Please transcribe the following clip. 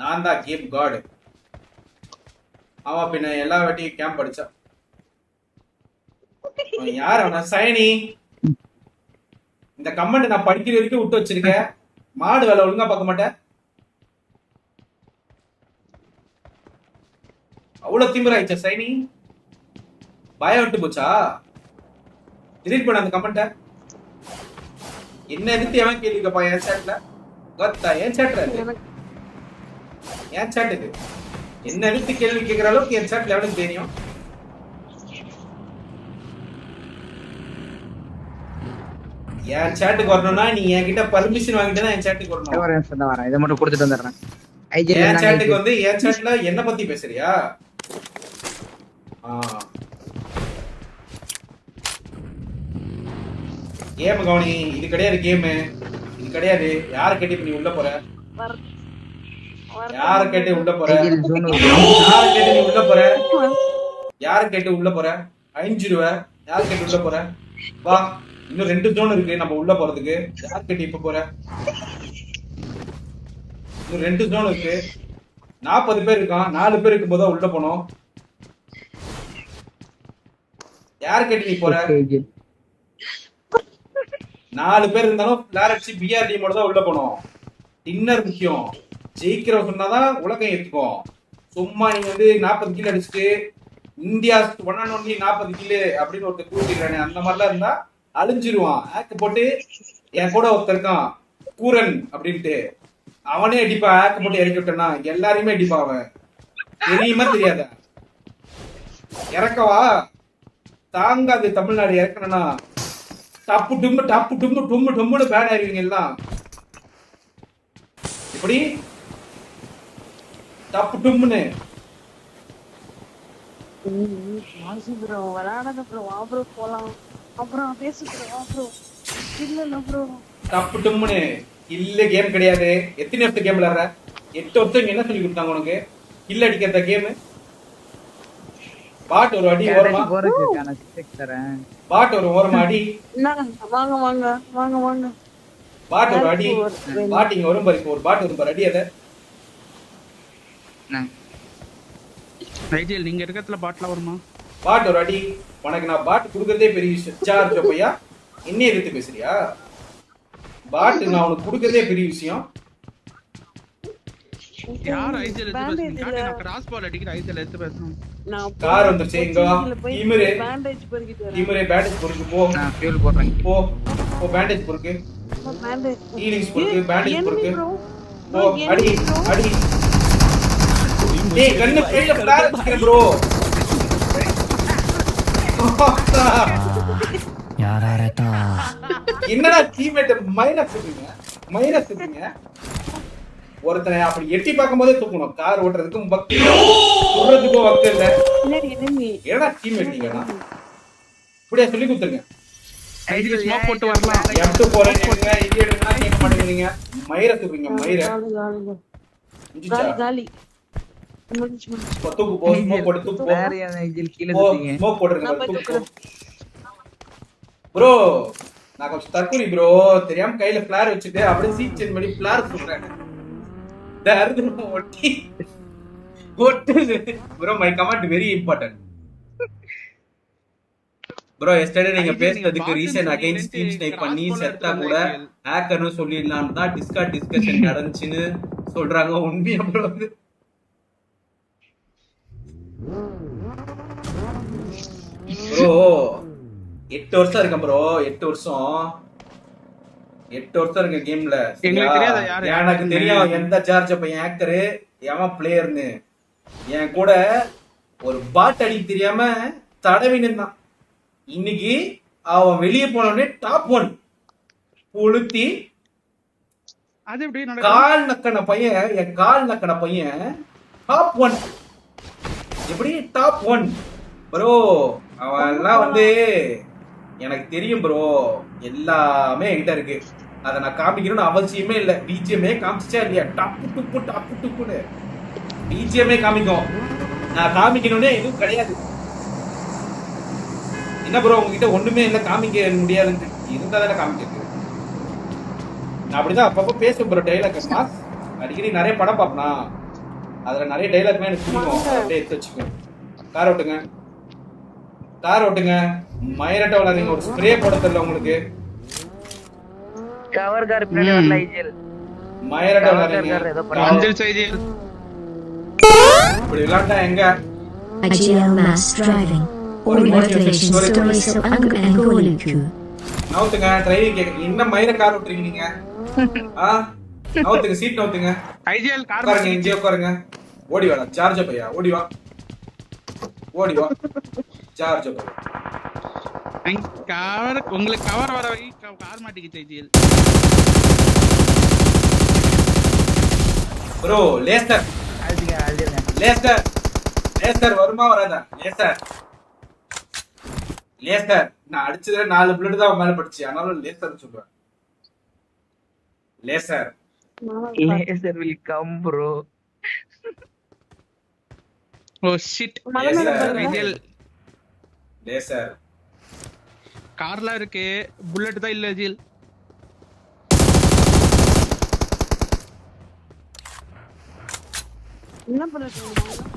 நான் தான் game God. அவன் பின்ன எல்லா வாட்டியும் கேம்ப் அடிச்சான். யார் அவனா? சைனி. இந்த கமெண்ட் நான் படிக்கிற வரைக்கும் விட்டு வச்சிருக்கேன். மாடு வேலை ஒழுங்கா பார்க்க மாட்டேன். அவ்வளவு திமிராயிச்சா சைனி? பயம் விட்டு போச்சா? டிலீட் பண்ண அந்த கமெண்ட. என்ன எதிர்த்து எவன் கேள்வி கேப்பா என் சேட்ல? கத்தா என் சேட்ல இது. என் சேட் இது. என்ன எதிர்த்து கேள்வி கேட்கிற அளவுக்கு என் சேட்ல எவனுக்கு தெரியும்? என் சேட்டுக்கு வரணும்னா நீ என்கிட்ட பர்மிஷன் வாங்கிட்டு தான் என் சேட்டுக்கு வரணும். வரேன் இதை மட்டும் கொடுத்துட்டு வந்துடுறேன். என் சேட்டுக்கு வந்து என் சேட்ல என்ன பத்தி பேசுறியா? கேம் கவனி. இது கிடையாது கேம். இது கிடையாது. யார கேட்டு நீ உள்ள போற? யார கேட்டு உள்ள போற? யார கேட்டு நீ உள்ள போற? யார கேட்டு உள்ள போற? அழிஞ்சிடுவ. யார கேட்டு உள்ள போற? வா, இன்னும் 2 ஜோன் இருக்கு நம்ம உள்ள போறதுக்கு. யார கேட்டு இப்ப போற? இன்னும் 2 ஜோன் இருக்கு. 40 பேர் இருக்கான். 4 பேர் இருக்கும் போது உள்ள போனோம். யார கேட்டு நீ போற? 4 பேர் இருந்தாலும் பிளாரட்சி பிஆர் டீமோட தான் உள்ள போனோம். டின்னர் முக்கியம். ஜெயிக்கிற சொன்னாதான் உலகம் ஏத்துக்கும். சும்மா நீங்க வந்து 40 கிலோ அடிச்சுட்டு இந்தியா 1 and only 40 கிலோ அப்படின்னு ஒருத்தர் கூட்டிடுறானே, அந்த மாதிரிலாம் இருந்தா அழிஞ்சிருவான். ஆக்கு போட்டு என் கூட ஒருத்தர் இருக்கான் கூரன் அப்படின்ட்டு, அவனே அடிப்பான். ஆக்கு போட்டு இறக்கி விட்டனா எல்லாரையுமே அடிப்பான். அவன் தெரியுமா தெரியாத? இறக்கவா தாங்காது. தமிழ்நாடு இறக்கணும்னா டப்பு டும்மு டப்பு டும்மு டும்மு டும்முன்னு பேன் ஆயிருவீங்க எல்லாம். இப்படி டப்பு டும்முன்னு டப்பு டும்முன்னு இல்ல. கேம் கிடையாது. எத்தனை வருஷம் கேம் விளையாடுற? 8 வருஷம் என்ன சொல்லி கொடுத்தாங்க உனக்கு? இல்ல அடிக்கிறத கேம். பாட் ஒரு அடி ஓரமா. பாட் ஒரு ஓரமா அடி. வாங்க வாங்க வாங்க வாங்க. பாட் ஒரு அடி. பாட்டிங்க வரும் பாரு. ஒரு பாட் வரும் பாரு. அடி அத. ரைஜில் நீங்க இருக்கத்துல பாட்ல வருமா? பாட் ஒரு அடி. உனக்கு நான் பாட் குடுக்கறதே பெரிய விஷயம். சார்ஜ் பையா என்ன எதிர்த்து பேசுறியா? பாட் நான் உனக்கு குடுக்கறதே பெரிய விஷயம். யார் ஐஜில் எடுத்து பேசுறீங்க? காட்டு நான் கிராஸ் பால் அடிக்கிற ஐஜில் எடுத்து பேசுறேன். கார் வந்துருச்சு. இங்க டீமரே பேண்டேஜ் பொறுக்கிட்டு வர. டீமரே பேண்டேஜ் பொறுக்கு போ. நான் ஃபியூல் போடுறேன். போ போ பேண்டேஜ் பொறுக்கு. பேண்டேஜ் ஹீலிங்ஸ் பொறுக்கு. பேண்டேஜ் பொறுக்கு. போ அடி அடி. டேய் கண்ணு கையில ஃபிளார் வச்சிருக்க bro. யாரா ரேட்டா? என்னடா டீம்மேட் மைனஸ் சொல்றீங்க? மைனஸ் சொல்றீங்க. ஒருத்தனை அப்படி எட்டி பார்க்கும்போதே தூக்கணும். கார் ஓட்டுறதுக்கும் பக்தி ஓடுறதுக்கும் வக்து இல்ல. ஏடா டீம்மேட் நீங்கனா இப்படியே சொல்லி கொடுத்துருங்க. ஐஜில் ஸ்மோக் போட்டு வரலாம். எம்டு போறீங்க. இது எடுங்கனா கேட்க மாட்டேங்கிறீங்க. மயிர சொல்றீங்க. மயிர காலி தூக்கு போ. ஸ்மோக் போட்டு தூக்கு போ. ஸ்மோக் போட்டுருங்க. ப்ரோ நான் கொஞ்சம் தற்கொலை ப்ரோ. தெரியாம கையில ஃபிளார் வச்சுட்டு அப்படியே சீட் சேஞ்ச் பண்ணி ஃபிளார் சொல்றேன். ஒட்டி ஒட்டு bro. My comment very important bro. Yesterday நீங்க பேசுனதுக்கு ரீசன் அகைன்ஸ்ட் டீம் ஸ்னைப் பண்ணி செத்தா கூட ஹேக்கர்னு சொல்லிடலாம்னு தான் டிஸ்கார்ட் டிஸ்கஷன் நடந்துச்சுன்னு சொல்றாங்க. உண்மையா ப்ரோ? ப்ரோ 8 வருஷம் இருக்கேன் ப்ரோ. 8 வருஷம் இருக்க கேம்ல. எனக்கு தெரியும் எந்த சார்ஜ் பையன் ஹேக்கரு எவன் பிளேயர்னு. என் கூட ஒரு பாட் அடி தெரியாம தடவின்னு இருந்தான். இன்னைக்கு அவன் வெளியே போனோடனே டாப் 1 புளுத்தி கால் நக்கன பையன். என் கால் நக்கன பையன் டாப் 1. எப்படி டாப் 1 ப்ரோ? அவன் எல்லாம் வந்து எனக்கு தெரியும் ப்ரோ. எல்லாமே என்கிட்ட இருக்கு. அதை நான் காமிக்கணும்னு அவசியமே இல்லை. பிஜிஎம்ஏ காமிச்சா இல்லையா? டப்பு டுப்பு டப்பு டுப்புன்னு பிஜிஎம்ஏ காமிக்கும். நான் காமிக்கணும்னே எதுவும் கிடையாது. என்ன ப்ரோ உங்ககிட்ட ஒண்ணுமே இல்லை காமிக்க முடியாதுன்னு இருந்தா தானே காமிக்கிறது. நான் அப்படிதான் அப்பப்போ பேசுவேன் ப்ரோ. டைலாக் மாஸ் அடிக்கடி நிறைய படம் பார்ப்பனா. அதுல நிறைய டைலாக்மே எனக்கு பிடிக்கும். அதை அப்படியே எடுத்து வச்சுக்கோங்க. கார் ஓட்டுங்க, கார் ஓட்டுங்க. மயிரட்ட விளாடுறீங்க. ஒரு ஸ்ப்ரே போட தெரியல உங்களுக்கு. கவர் கார் பின்னாடி வரல ஐஜிஎல். மயிரட்ட விளாடுறீங்க. அஞ்சல் செய்தியில் இப்படி விளாண்டா எங்க IGL mass driving or motivation stories of Angoluku. நவுத்துங்க. டிரைவிங் கேட்க என்ன மயிர கார் ஓட்டுறீங்க நீங்க? நவுத்துங்க, சீட் நவுத்துங்க. ஐஜிஎல் கார் உட்காருங்க, இங்கே உட்காருங்க. ஓடி வாடா சார்ஜ பையா, ஓடி வா, ஓடி வா சார்ஜ பையா. கவர் உங்களுக்கு கவர் வர வை கார் மாட்டிக்கிச்சு IGL. Bro laser laser laser வருமா வராதா? லேசர் லேசர் நான் அடிச்சதுல 4 புல்லட் தான் மேல பட்டுச்சு. ஆனாலும் லேசர் சொல்றேன். Laser laser will come bro. Oh shit. IGL laser கார்லாம் இருக்கு, புல்லட் தான் இல்ல ஐஜிஎல். என்ன பண்ணிட்டு